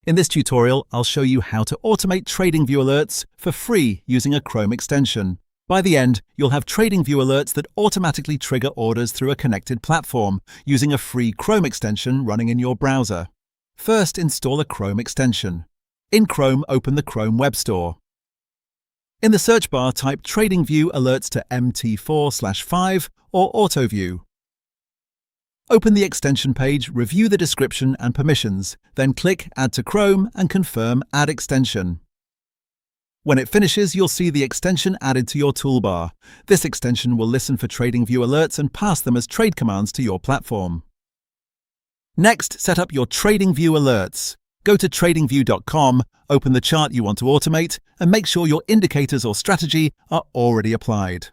In this tutorial, I'll show you how to automate TradingView alerts for free using a Chrome extension. By the end, you'll have TradingView alerts that automatically trigger orders through a connected platform using a free Chrome extension running in your browser. First, install a Chrome extension. In Chrome, open the Chrome Web Store. In the search bar, type TradingView alerts to MT4/5 or AutoView. Open the extension page, review the description and permissions, then click Add to Chrome and confirm Add Extension. When it finishes, you'll see the extension added to your toolbar. This extension will listen for TradingView alerts and pass them as trade commands to your platform. Next, set up your TradingView alerts. Go to TradingView.com, open the chart you want to automate, and make sure your indicators or strategy are already applied.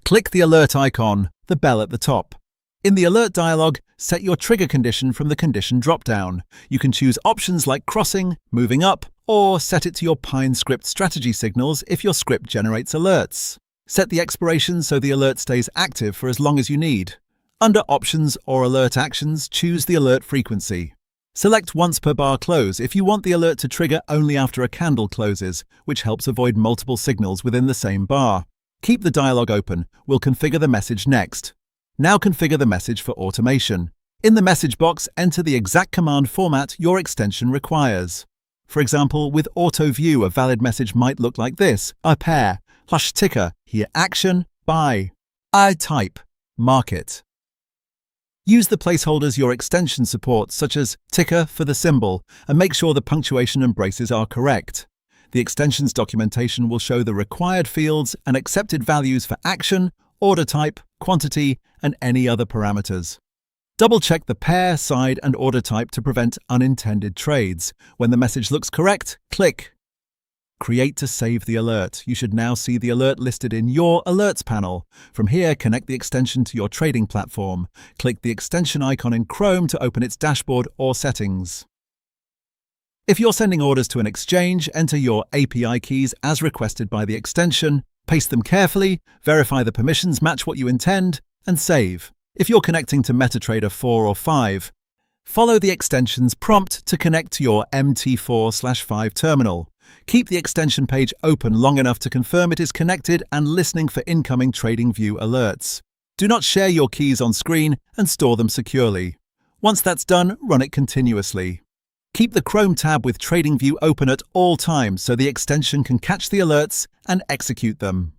Click the alert icon, the bell at the top. In the alert dialog, set your trigger condition from the condition dropdown. You can choose options like crossing, moving up, or set it to your Pine script strategy signals if your script generates alerts. Set the expiration so the alert stays active for as long as you need. Under Options or Alert Actions, choose the alert frequency. Select once per bar close if you want the alert to trigger only after a candle closes, which helps avoid multiple signals within the same bar. Keep the dialog open. We'll configure the message next. Now configure the message for automation. In the message box, enter the exact command format your extension requires. For example, with AutoView, a valid message might look like this: a pair, #ticker, here action, buy, I type, market. Use the placeholders your extension supports, such as ticker for the symbol, and make sure the punctuation and braces are correct. The extension's documentation will show the required fields and accepted values for action, order type, quantity, and any other parameters. Double-check the pair, side, and order type to prevent unintended trades. When the message looks correct, click Create to save the alert. You should now see the alert listed in your Alerts panel. From here, connect the extension to your trading platform. Click the extension icon in Chrome to open its dashboard or settings. If you're sending orders to an exchange, enter your API keys as requested by the extension, paste them carefully, verify the permissions match what you intend, and save. If you're connecting to MetaTrader 4 or 5, follow the extension's prompt to connect to your MT4/5 terminal. Keep the extension page open long enough to confirm it is connected and listening for incoming TradingView alerts. Do not share your keys on screen and store them securely. Once that's done, run it continuously. Keep the Chrome tab with TradingView open at all times so the extension can catch the alerts and execute them.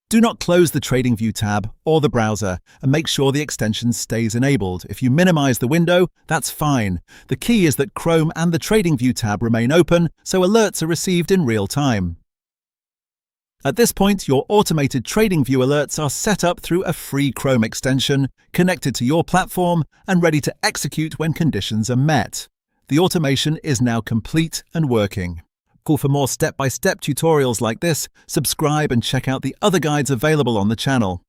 Do not close the TradingView tab or the browser, and make sure the extension stays enabled. If you minimize the window, that's fine. The key is that Chrome and the TradingView tab remain open, so alerts are received in real time. At this point, your automated TradingView alerts are set up through a free Chrome extension, connected to your platform, and ready to execute when conditions are met. The automation is now complete and working. For more step-by-step tutorials like this, subscribe and check out the other guides available on the channel.